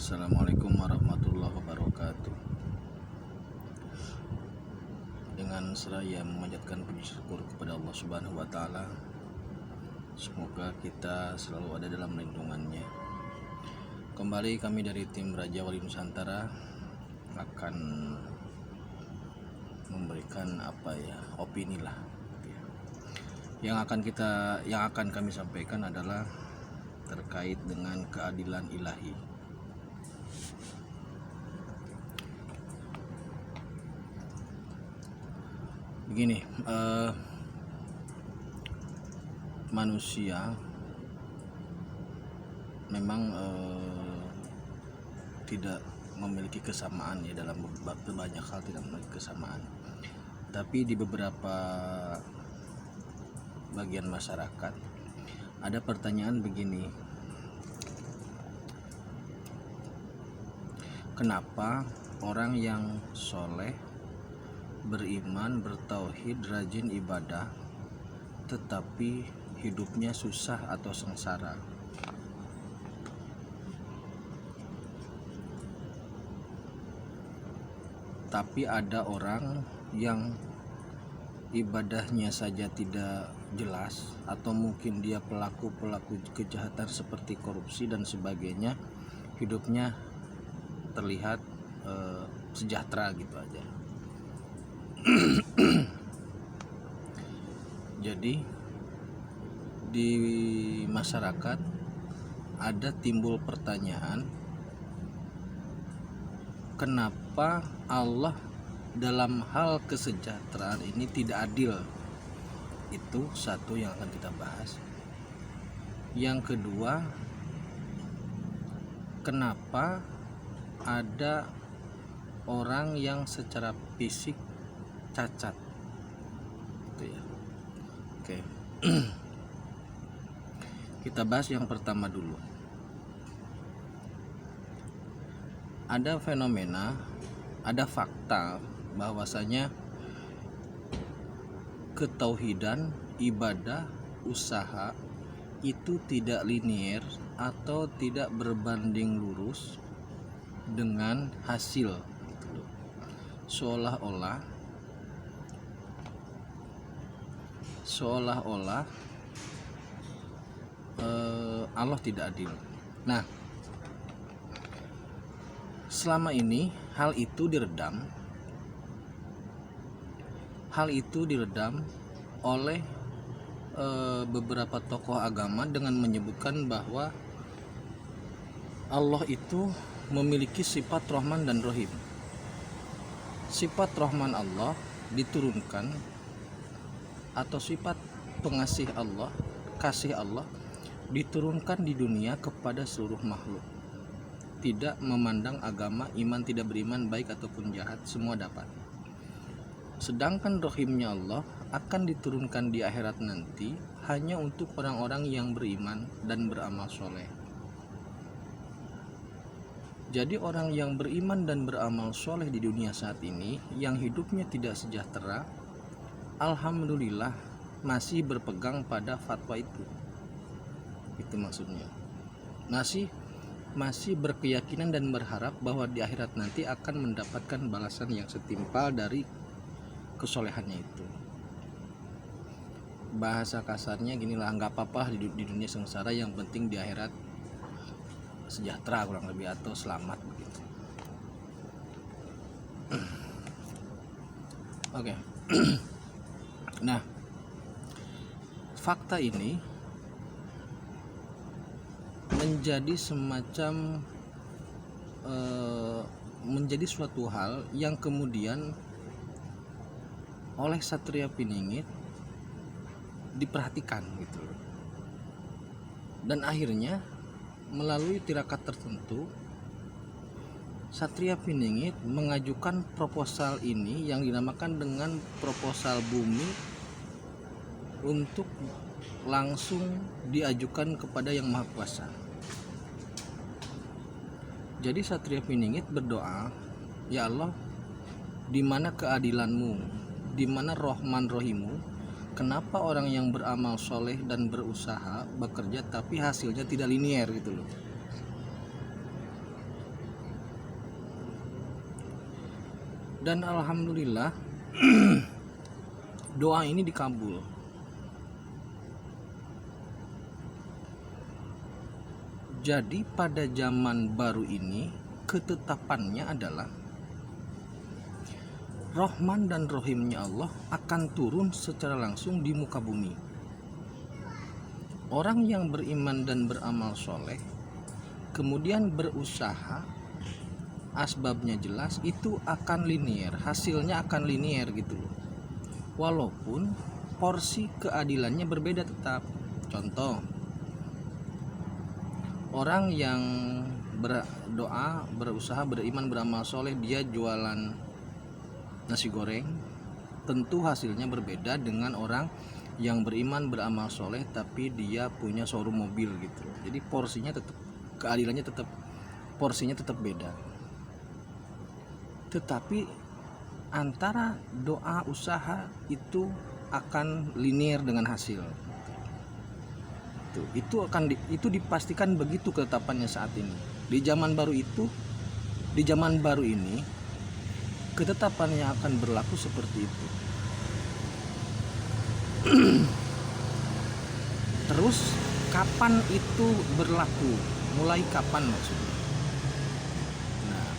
Assalamualaikum warahmatullahi wabarakatuh. Dengan seraya memanjatkan puji syukur kepada Allah Subhanahu wa taala. Semoga kita selalu ada dalam lindungannya. Kembali kami dari tim Raja Wali Nusantara akan memberikan opini lah. Yang akan kami sampaikan adalah terkait dengan keadilan ilahi. Begini, manusia memang tidak memiliki kesamaan ya, dalam banyak hal tidak memiliki kesamaan. Tapi di beberapa bagian masyarakat ada pertanyaan begini: kenapa orang yang soleh, beriman, bertauhid, rajin ibadah, tetapi hidupnya susah atau sengsara? Tapi ada orang yang ibadahnya saja tidak jelas, atau mungkin dia pelaku kejahatan seperti korupsi dan sebagainya, hidupnya terlihat sejahtera gitu aja. Jadi di masyarakat ada timbul pertanyaan, kenapa Allah dalam hal kesejahteraan ini tidak adil? Itu satu yang akan kita bahas. Yang kedua, kenapa ada orang yang secara fisik cacat? Itu ya. Oke. Kita bahas yang pertama dulu. Ada fenomena, ada fakta bahwasanya ketauhidan, ibadah, usaha itu tidak linier atau tidak berbanding lurus dengan hasil. Seolah-olah Allah tidak adil. Nah, selama ini hal itu diredam oleh beberapa tokoh agama dengan menyebutkan bahwa Allah itu memiliki sifat Rahman dan Rahim. Sifat Rahman Allah diturunkan, atau sifat pengasih Allah, kasih Allah diturunkan di dunia kepada seluruh makhluk. Tidak memandang agama, iman tidak beriman, baik ataupun jahat, semua dapat. Sedangkan Rahimnya Allah akan diturunkan di akhirat nanti hanya untuk orang-orang yang beriman dan beramal soleh. Jadi orang yang beriman dan beramal soleh di dunia saat ini yang hidupnya tidak sejahtera, alhamdulillah masih berpegang pada fatwa itu. Itu maksudnya. Masih berkeyakinan dan berharap bahwa di akhirat nanti akan mendapatkan balasan yang setimpal dari kesolehannya itu. Bahasa kasarnya ginilah, nggak apa-apa di dunia sengsara, yang penting di akhirat sejahtera kurang lebih, atau selamat begitu. Oke. Nah, fakta ini menjadi semacam menjadi suatu hal yang kemudian oleh Satria Piningit diperhatikan gitu. Dan akhirnya melalui tirakat tertentu Satria Piningit mengajukan proposal ini yang dinamakan dengan proposal bumi untuk langsung diajukan kepada Yang Maha Kuasa. Jadi Satria Piningit berdoa, ya Allah, di mana keadilanmu, di mana Rahman Rahimu, kenapa orang yang beramal soleh dan berusaha bekerja tapi hasilnya tidak linier gitu loh. Dan alhamdulillah doa ini dikabul. Jadi pada zaman baru ini ketetapannya adalah Rahman dan Rohimnya Allah akan turun secara langsung di muka bumi. Orang yang beriman dan beramal soleh, kemudian berusaha, asbabnya jelas, itu akan linear, hasilnya akan linear gitu loh. Walaupun porsi keadilannya berbeda tetap. Contoh, orang yang berdoa, berusaha, beriman, beramal soleh, dia jualan nasi goreng, tentu hasilnya berbeda dengan orang yang beriman beramal soleh tapi dia punya showroom mobil gitu. Jadi porsinya tetap, keadilannya tetap, porsinya tetap beda. Tetapi antara doa, usaha itu akan linear dengan hasil. Itu dipastikan begitu ketetapannya saat ini. Di zaman baru ini ketetapannya akan berlaku seperti itu. Terus kapan itu berlaku? Mulai kapan maksudnya? Nah,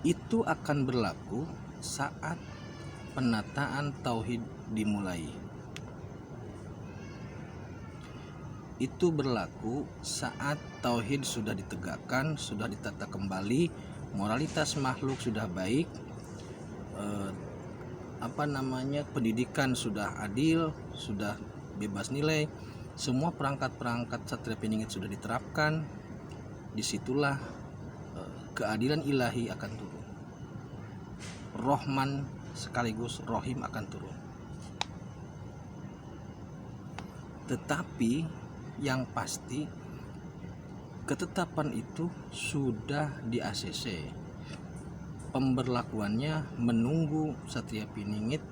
itu akan berlaku saat penataan tauhid dimulai. Itu berlaku saat tauhid sudah ditegakkan, sudah ditata kembali, moralitas makhluk sudah baik, pendidikan sudah adil, sudah bebas nilai, semua perangkat-perangkat Satria Piningit sudah diterapkan. Disitulah keadilan ilahi akan turun. Rahman sekaligus Rohim akan turun. Tetapi yang pasti ketetapan itu sudah di ACC. Pemberlakuannya menunggu Satria Piningit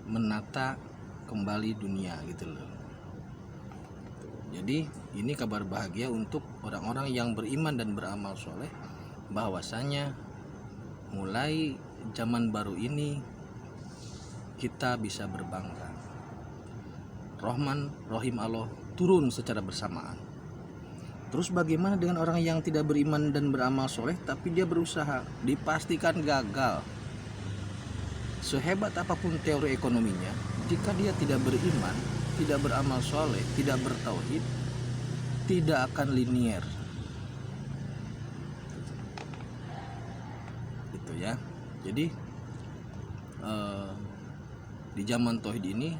menata kembali dunia gitu loh. Jadi ini kabar bahagia untuk orang-orang yang beriman dan beramal soleh, bahwasanya mulai zaman baru ini kita bisa berbangga. Rahman, Rohim Allah turun secara bersamaan. Terus bagaimana dengan orang yang tidak beriman dan beramal soleh tapi dia berusaha? Dipastikan gagal. Sehebat apapun teori ekonominya, jika dia tidak beriman, tidak beramal soleh, tidak bertauhid, tidak akan linear. Gitu ya. Jadi di zaman tauhid ini,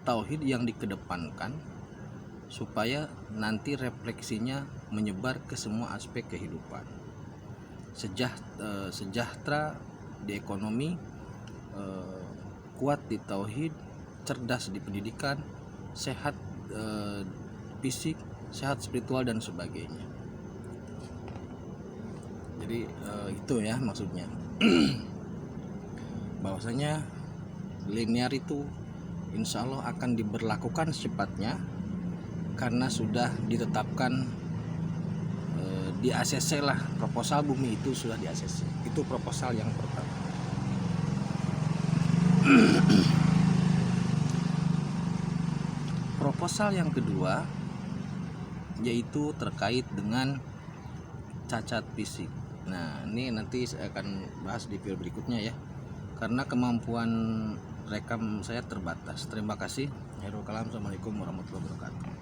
tauhid yang dikedepankan supaya nanti refleksinya menyebar ke semua aspek kehidupan. Sejahtera di ekonomi, kuat di tauhid, cerdas di pendidikan, sehat fisik, sehat spiritual dan sebagainya. Jadi itu ya maksudnya. Bahwasanya linear itu insya Allah akan diberlakukan secepatnya, karena sudah ditetapkan di ACC lah, proposal bumi itu sudah di ACC. Itu proposal yang pertama. Proposal yang kedua yaitu terkait dengan cacat fisik. Nah, ini nanti saya akan bahas di video berikutnya ya, karena kemampuan rekam saya terbatas. Terima kasih. Assalamualaikum warahmatullahi wabarakatuh.